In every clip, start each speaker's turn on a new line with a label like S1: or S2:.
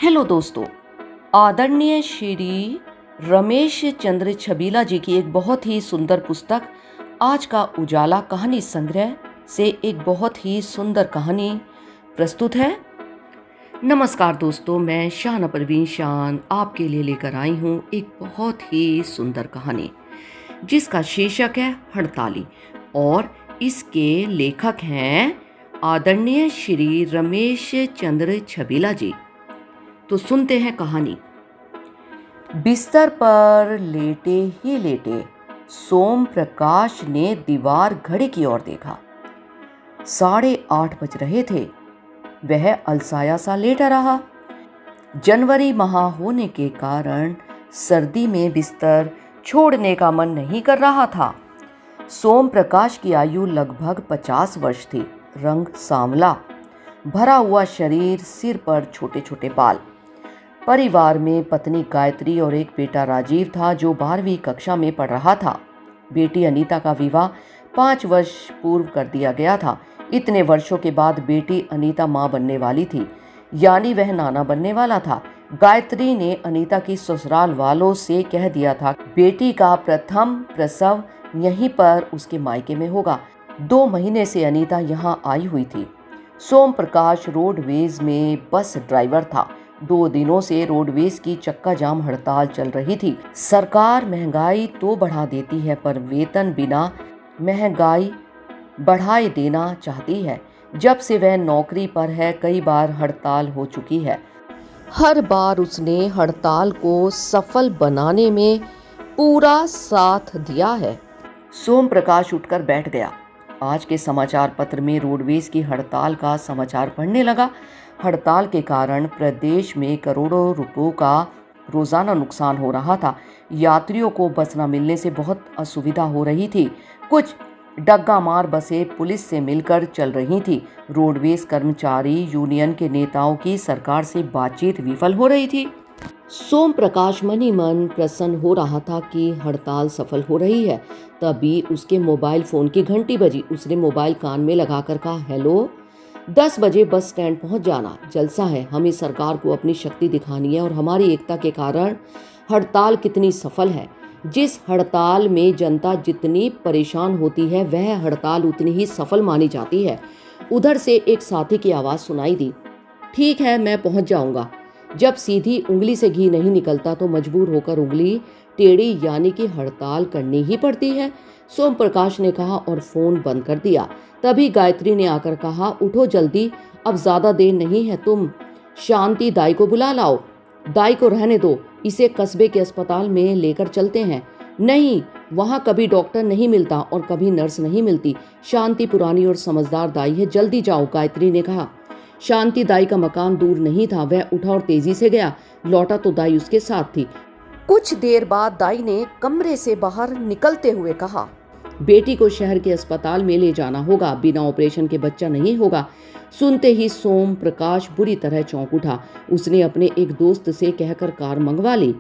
S1: Hello दोस्तों, आदरणीय श्री रमेश चंद्र छबीला जी की एक बहुत ही सुंदर पुस्तक आज का उजाला कहानी संग्रह से एक बहुत ही सुंदर कहानी प्रस्तुत है। नमस्कार दोस्तों, मैं शान परवीन शान आपके लिए लेकर आई हूँ एक बहुत ही सुंदर कहानी जिसका शीर्षक है हड़ताली और इसके लेखक हैं आदरणीय श्री रमेश चंद्र छबीला जी। तो सुनते हैं कहानी। बिस्तर पर लेटे ही लेटे सोम प्रकाश ने दीवार घड़ी की ओर देखा। 8:30 बज रहे थे। वह अलसाया सा लेटा रहा। जनवरी माह होने के कारण सर्दी में बिस्तर छोड़ने का मन नहीं कर रहा था। सोम प्रकाश की आयु लगभग 50 वर्ष थी। रंग सांवला, भरा हुआ शरीर, सिर पर छोटे छोटे बाल। परिवार में पत्नी गायत्री और एक बेटा राजीव था जो 12वीं कक्षा में पढ़ रहा था। बेटी अनीता का विवाह 5 वर्ष पूर्व कर दिया गया था। इतने वर्षों के बाद बेटी अनीता मां बनने वाली थी, यानी वह नाना बनने वाला था। गायत्री ने अनीता की ससुराल वालों से कह दिया था बेटी का प्रथम प्रसव यहीं पर उसके मायके में होगा। 2 महीने से अनीता यहाँ आई हुई थी। सोम प्रकाश रोडवेज में बस ड्राइवर था। 2 दिनों से रोडवेज की चक्का जाम हड़ताल चल रही थी। सरकार महंगाई तो बढ़ा देती है पर वेतन बिना महंगाई बढ़ाए देना चाहती है। जब से वह नौकरी पर है कई बार हड़ताल हो चुकी है। हर बार उसने हड़ताल को सफल बनाने में पूरा साथ दिया है। सोम प्रकाश उठकर बैठ गया। आज के समाचार पत्र में रोडवेज की हड़ताल का समाचार पढ़ने लगा। हड़ताल के कारण प्रदेश में करोड़ों रुपयों का रोजाना नुकसान हो रहा था। यात्रियों को बस न मिलने से बहुत असुविधा हो रही थी। कुछ डग्गा मार बसें पुलिस से मिलकर चल रही थी। रोडवेज कर्मचारी यूनियन के नेताओं की सरकार से बातचीत विफल हो रही थी। सोम प्रकाश मन ही मन प्रसन्न हो रहा था कि हड़ताल सफल हो रही है। तभी उसके मोबाइल फोन की घंटी बजी। उसने मोबाइल कान में लगाकर कहा, हेलो, 10 बजे बस स्टैंड पहुंच जाना, जलसा है। हमें सरकार को अपनी शक्ति दिखानी है और हमारी एकता के कारण हड़ताल कितनी सफल है। जिस हड़ताल में जनता जितनी परेशान होती है वह हड़ताल उतनी ही सफल मानी जाती है। उधर से एक साथी की आवाज़ सुनाई दी, ठीक है मैं पहुंच जाऊंगा। जब सीधी उंगली से घी नहीं निकलता तो मजबूर होकर उंगली टेढ़ी यानी कि हड़ताल करनी ही पड़ती है, सोम प्रकाश ने कहा और फोन बंद कर दिया। तभी गायत्री ने आकर कहा, उठो जल्दी, अब ज्यादा देर नहीं है, तुम शांति दाई को बुला लाओ। दाई को रहने दो, इसे कस्बे के अस्पताल में लेकर चलते हैं। नहीं, वहां कभी डॉक्टर नहीं मिलता और कभी नर्स नहीं मिलती। शांति पुरानी और समझदार दाई है, जल्दी जाओ, गायत्री ने कहा। शांति दाई का मकान दूर नहीं था। वह उठा और तेजी से गया। लौटा तो दाई उसके साथ थी। कुछ देर बाद दाई ने कमरे से बाहर निकलते हुए कहा, बेटी को शहर के अस्पताल में ले जाना होगा, बिना ऑपरेशन के बच्चा नहीं होगा। सुनते ही सोम प्रकाश बुरी तरह चौंक उठा। उसने अपने एक दोस्त से कहकर कार मंगवा ली।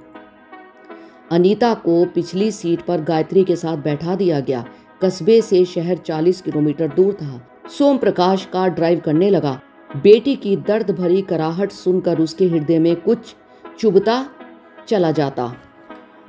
S1: अनीता को पिछली सीट पर गायत्री के साथ बैठा दिया गया। कस्बे से शहर 40 किलोमीटर दूर था। सोम प्रकाश कार ड्राइव करने लगा। बेटी की दर्द भरी कराहट सुनकर उसके हृदय में कुछ चुभता चला जाता।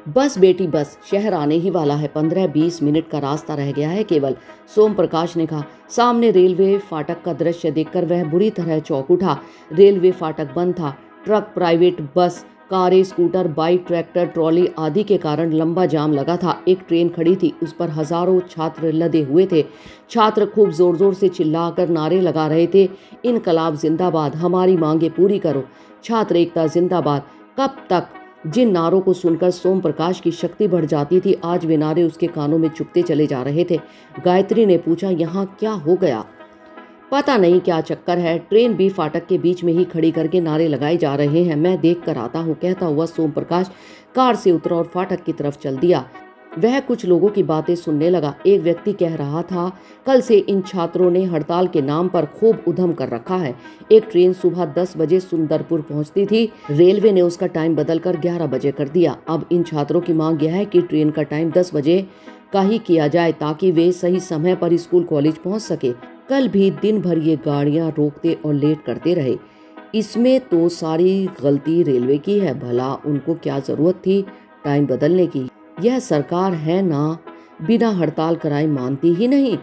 S1: बस बेटी बस, शहर आने ही वाला है, 15-20 मिनट का रास्ता रह गया है केवल, सोम प्रकाश ने कहा। सामने रेलवे फाटक का दृश्य देखकर वह बुरी तरह चौंक उठा। रेलवे फाटक बंद था। ट्रक, प्राइवेट बस, कारें, स्कूटर, बाइक, ट्रैक्टर, ट्रॉली आदि के कारण लंबा जाम लगा था। एक ट्रेन खड़ी थी, उस पर हजारों छात्र लदे हुए थे। छात्र खूब जोर जोर से चिल्लाकर नारे लगा रहे थे, इनकलाब जिंदाबाद, हमारी मांगे पूरी करो, छात्र एकता जिंदाबाद। कब तक? जिन नारों को सुनकर सोम प्रकाश की शक्ति बढ़ जाती थी, आज वे नारे उसके कानों में चुभते चले जा रहे थे। गायत्री ने पूछा, यहाँ क्या हो गया? पता नहीं क्या चक्कर है, ट्रेन भी फाटक के बीच में ही खड़ी करके नारे लगाए जा रहे हैं, मैं देख कर आता हूँ, कहता हुआ सोम प्रकाश कार से उतरा और फाटक की तरफ चल दिया। वह कुछ लोगों की बातें सुनने लगा। एक व्यक्ति कह रहा था, कल से इन छात्रों ने हड़ताल के नाम पर खूब उधम कर रखा है। एक ट्रेन सुबह 10 बजे सुंदरपुर पहुंचती थी, रेलवे ने उसका टाइम बदलकर 11 बजे कर दिया। अब इन छात्रों की मांग यह है कि ट्रेन का टाइम 10 बजे का ही किया जाए ताकि वे सही समय पर स्कूल कॉलेज पहुंच सके। कल भी दिन भर ये गाड़ियां रोकते और लेट करते रहे। इसमें तो सारी गलती रेलवे की है। भला उनको क्या ज़रूरत थी टाइम बदलने की? यह सरकार है ना, बिना हड़ताल कराए मानती ही नहीं।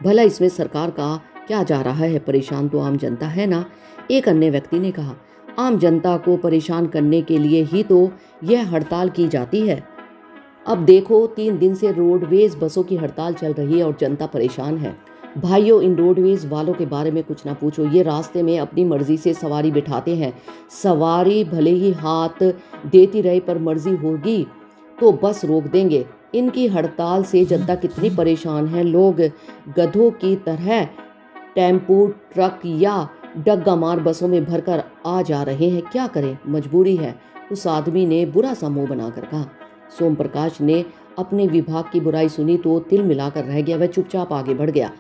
S1: भला इसमें सरकार का क्या जा रहा है? परेशान तो आम जनता है ना। एक अन्य व्यक्ति ने कहा, आम जनता को परेशान करने के लिए ही तो यह हड़ताल की जाती है। अब देखो 3 दिन से रोडवेज बसों की हड़ताल चल रही है और जनता परेशान है। भाइयों, इन रोडवेज वालों के बारे में कुछ ना पूछो। ये रास्ते में अपनी मर्जी से सवारी बिठाते हैं। सवारी भले ही हाथ देती रहे, पर मर्जी होगी तो बस रोक देंगे। इनकी हड़ताल से जनता कितनी परेशान है। लोग गधों की तरह टेम्पू, ट्रक या डग्गा मार बसों में भरकर आ जा रहे हैं। क्या करें, मजबूरी है। उस आदमी ने बुरा सा मुंह बनाकर कहा। सोम प्रकाश ने अपने विभाग की बुराई सुनी तो तिल मिलाकर रह गया। वह चुपचाप आगे बढ़ गया।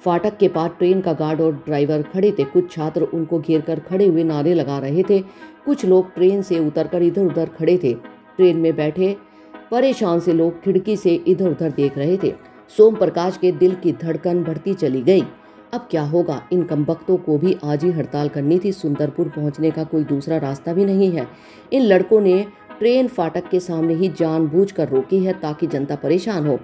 S1: फाटक के पास ट्रेन का गार्ड और ड्राइवर खड़े थे। कुछ छात्र उनको घेरकर खड़े हुए नारे लगा रहे थे। कुछ लोग ट्रेन से उतरकर इधर उधर खड़े थे। ट्रेन में बैठे परेशान से लोग खिड़की से इधर उधर देख रहे थे। सोम प्रकाश के दिल की धड़कन बढ़ती चली गई। अब क्या होगा? इन कमबख्तों को भी आज ही हड़ताल करनी थी। सुंदरपुर पहुंचने का कोई दूसरा रास्ता भी नहीं है। इन लड़कों ने ट्रेन फाटक के सामने ही जानबूझकर रोकी है ताकि जनता परेशान हो।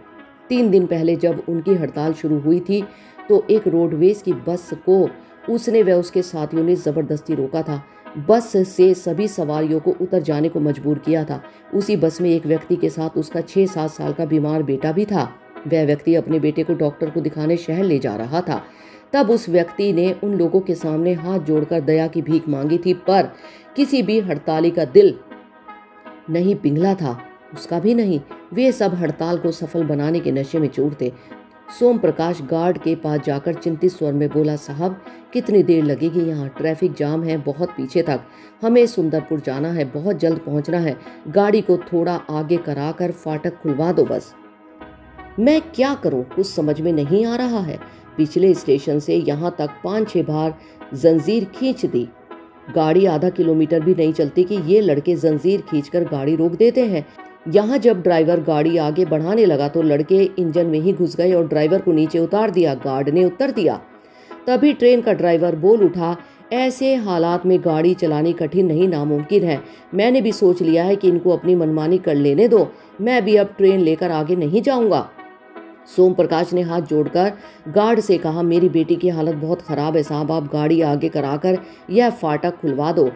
S1: 3 दिन पहले जब उनकी हड़ताल शुरू हुई थी तो एक रोडवेज की बस को उसने व उसके साथियों ने जबरदस्ती रोका था। बस से सभी सवारियों को उतर जाने को मजबूर किया था। उसी बस में एक व्यक्ति के साथ उसका 6-7 साल का बीमार बेटा भी था। वह व्यक्ति अपने बेटे को डॉक्टर को दिखाने शहर ले जा रहा था। तब उस व्यक्ति ने उन लोगों के सामने हाथ जोड़कर दया की भीख मांगी थी, पर किसी भी हड़ताली का दिल नहीं पिघला था, उसका भी नहीं। वे सब हड़ताल को सफल बनाने के नशे में चूर थे। सोम प्रकाश गार्ड के पास जाकर चिंतित स्वर में बोला, साहब कितनी देर लगेगी? यहाँ ट्रैफिक जाम है बहुत पीछे तक। हमें सुंदरपुर जाना है, बहुत जल्द पहुँचना है। गाड़ी को थोड़ा आगे कराकर फाटक खुलवा दो बस। मैं क्या करूं, कुछ समझ में नहीं आ रहा है। पिछले स्टेशन से यहाँ तक 5-6 बार जंजीर खींच दी। गाड़ी आधा किलोमीटर भी नहीं चलती कि ये लड़के जंजीर खींचकर गाड़ी रोक देते हैं। यहाँ जब ड्राइवर गाड़ी आगे बढ़ाने लगा तो लड़के इंजन में ही घुस गए और ड्राइवर को नीचे उतार दिया। गार्ड ने उत्तर दिया। तभी ट्रेन का ड्राइवर बोल उठा, ऐसे हालात में गाड़ी चलानी कठिन नहीं, नामुमकिन है। मैंने भी सोच लिया है कि इनको अपनी मनमानी कर लेने दो। मैं भी अब ट्रेन लेकर आगे नहीं जाऊंगा। सोम प्रकाश ने हाथ जोड़कर गार्ड से कहा, मेरी बेटी की हालत बहुत खराब है साहब, आप गाड़ी आगे कराकर यह फाटक खुलवा दो।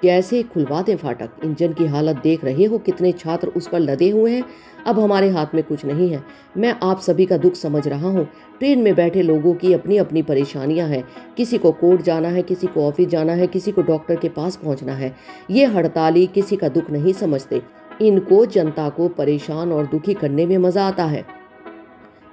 S1: कैसे खुलवा दें फाटक? इंजन की हालत देख रहे हो, कितने छात्र उस पर लदे हुए हैं। अब हमारे हाथ में कुछ नहीं है। मैं आप सभी का दुख समझ रहा हूँ। ट्रेन में बैठे लोगों की अपनी अपनी परेशानियां हैं। किसी को कोर्ट जाना है, किसी को ऑफिस जाना है, किसी को डॉक्टर के पास पहुंचना है। ये हड़ताली किसी का दुख नहीं समझते। इनको जनता को परेशान और दुखी करने में मजा आता है।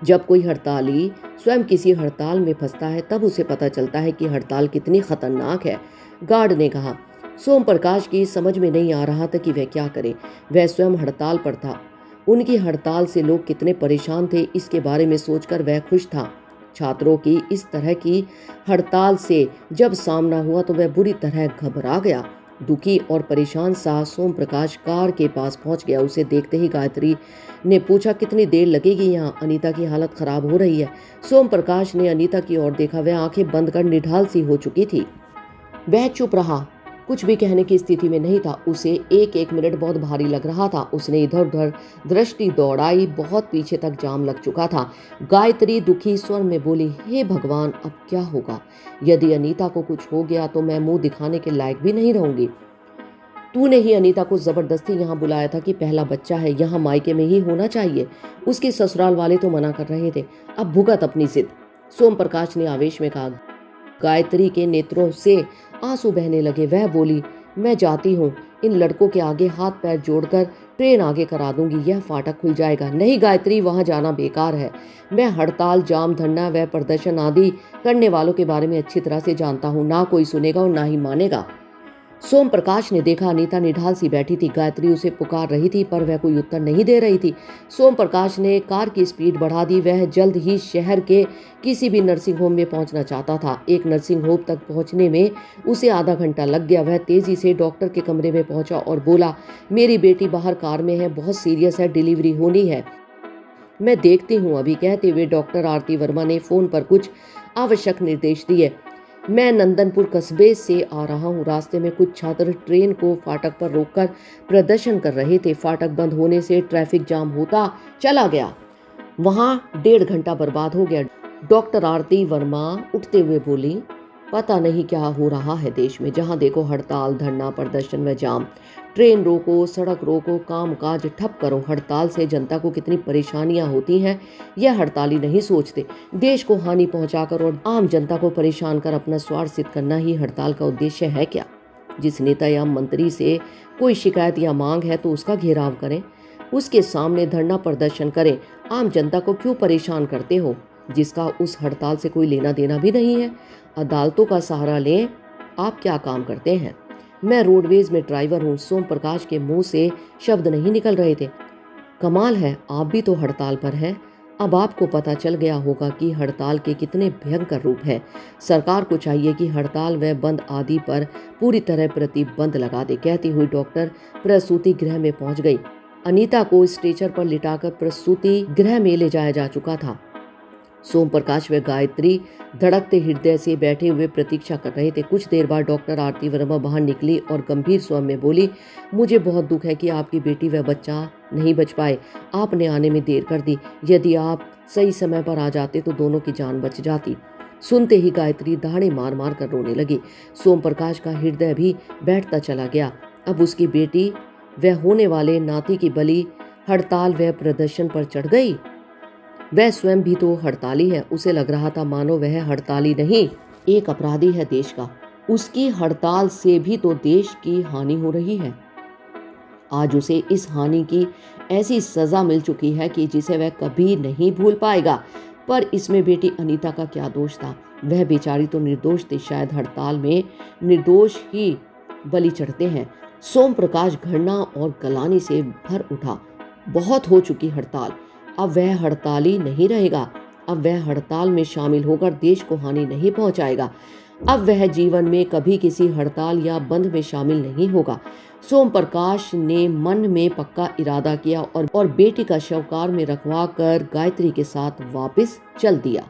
S1: जब कोई हड़ताली स्वयं किसी हड़ताल में फंसता है तब उसे पता चलता है कि हड़ताल कितनी खतरनाक है। गार्ड ने कहा। सोम प्रकाश की समझ में नहीं आ रहा था कि वह क्या करे। वह स्वयं हड़ताल पर था। उनकी हड़ताल से लोग कितने परेशान थे, इसके बारे में सोचकर वह खुश था। छात्रों की इस तरह की हड़ताल से जब सामना हुआ तो वह बुरी तरह घबरा गया। दुखी और परेशान सा सोम प्रकाश कार के पास पहुंच गया। उसे देखते ही गायत्री ने पूछा, कितनी देर लगेगी? यहाँ अनीता की हालत खराब हो रही है। सोम प्रकाश ने अनीता की ओर देखा। वह आंखें बंद कर निढाल सी हो चुकी थी। वह चुप रहा, कुछ भी कहने की स्थिति में नहीं था। उसे एक एक मिनट बहुत भारी लग रहा था। उसने इधर उधर दृष्टि दौड़ाई, बहुत पीछे तक जाम लग चुका था। गायत्री दुखी स्वर में बोली, हे भगवान, अब क्या होगा? यदि अनीता को कुछ हो गया तो मैं मुंह दिखाने के लायक भी नहीं रहूंगी। तूने ही अनीता को जबरदस्ती यहाँ बुलाया था कि पहला बच्चा है, यहाँ मायके में ही होना चाहिए। उसके ससुराल वाले तो मना कर रहे थे। अब भुगत अपनी जिद। सोम प्रकाश ने आवेश में कहा। गायत्री के नेत्रों से आंसू बहने लगे। वह बोली, मैं जाती हूँ। इन लड़कों के आगे हाथ पैर जोड़कर ट्रेन आगे करा दूंगी, यह फाटक खुल जाएगा। नहीं गायत्री, वहां जाना बेकार है। मैं हड़ताल, जाम, धरना व प्रदर्शन आदि करने वालों के बारे में अच्छी तरह से जानता हूँ। ना कोई सुनेगा और ना ही मानेगा। सोम प्रकाश ने देखा अनीता निढाल सी बैठी थी। गायत्री उसे पुकार रही थी पर वह कोई उत्तर नहीं दे रही थी। सोम प्रकाश ने कार की स्पीड बढ़ा दी। वह जल्द ही शहर के किसी भी नर्सिंग होम में पहुंचना चाहता था। एक नर्सिंग होम तक पहुंचने में उसे आधा घंटा लग गया। वह तेजी से डॉक्टर के कमरे में पहुंचा और बोला, मेरी बेटी बाहर कार में है, बहुत सीरियस है, डिलीवरी होनी है। मैं देखती हूँ अभी, कहते हुए डॉक्टर आरती वर्मा ने फोन पर कुछ आवश्यक निर्देश दिए। मैं नंदनपुर कस्बे से आ रहा हूँ। रास्ते में कुछ छात्र ट्रेन को फाटक पर रोककर प्रदर्शन कर रहे थे। फाटक बंद होने से ट्रैफिक जाम होता चला गया। वहां 1.5 घंटा बर्बाद हो गया। डॉक्टर आरती वर्मा उठते हुए बोली, पता नहीं क्या हो रहा है देश में। जहां देखो हड़ताल, धरना, प्रदर्शन व जाम। ट्रेन रोको, सड़क रोको, काम काज ठप करो। हड़ताल से जनता को कितनी परेशानियां होती हैं, यह हड़ताली नहीं सोचते। देश को हानि पहुंचाकर और आम जनता को परेशान कर अपना स्वार्थ सिद्ध करना ही हड़ताल का उद्देश्य है क्या? जिस नेता या मंत्री से कोई शिकायत या मांग है तो उसका घेराव करें, उसके सामने धरना प्रदर्शन करें। आम जनता को क्यों परेशान करते हो, जिसका उस हड़ताल से कोई लेना देना भी नहीं है? अदालतों का सहारा लें। आप क्या काम करते हैं? मैं रोडवेज में ड्राइवर हूँ। सोम प्रकाश के मुंह से शब्द नहीं निकल रहे थे। कमाल है, आप भी तो हड़ताल पर हैं। अब आपको पता चल गया होगा कि हड़ताल के कितने भयंकर रूप हैं। सरकार को चाहिए कि हड़ताल व बंद आदि पर पूरी तरह प्रतिबंध लगा दे। कहती हुई डॉक्टर प्रसूति गृह में पहुंच गई। अनीता को स्ट्रेचर पर लिटाकर प्रसूति गृह में ले जाया जा चुका था। सोम प्रकाश व गायत्री धड़कते हृदय से बैठे हुए प्रतीक्षा कर रहे थे। कुछ देर बाद डॉक्टर आरती वर्मा बाहर निकली और गंभीर स्वर में बोली, मुझे बहुत दुख है कि आपकी बेटी व बच्चा नहीं बच पाए। आपने आने में देर कर दी। यदि आप सही समय पर आ जाते तो दोनों की जान बच जाती। सुनते ही गायत्री दाढ़े मार मार कर रोने लगी। सोम प्रकाश का हृदय भी बैठता चला गया। अब उसकी बेटी व होने वाले नाती की बलि हड़ताल व प्रदर्शन पर चढ़ गई। वह स्वयं भी तो हड़ताली है। उसे लग रहा था मानो वह हड़ताली नहीं, एक अपराधी है देश का। उसकी हड़ताल से भी तो देश की हानि हो रही है। आज उसे इस हानि की ऐसी सजा मिल चुकी है कि जिसे वह कभी नहीं भूल पाएगा। पर इसमें बेटी अनीता का क्या दोष था? वह बेचारी तो निर्दोष थी। शायद हड़ताल में निर्दोष ही बलि चढ़ते हैं। सोम प्रकाश घृणा और गलानी से भर उठा। बहुत हो चुकी हड़ताल। अब वह हड़ताली नहीं रहेगा। अब वह हड़ताल में शामिल होकर देश को हानि नहीं पहुंचाएगा। अब वह जीवन में कभी किसी हड़ताल या बंद में शामिल नहीं होगा। सोम प्रकाश ने मन में पक्का इरादा किया और बेटी का शव कार में रखवा कर गायत्री के साथ वापस चल दिया।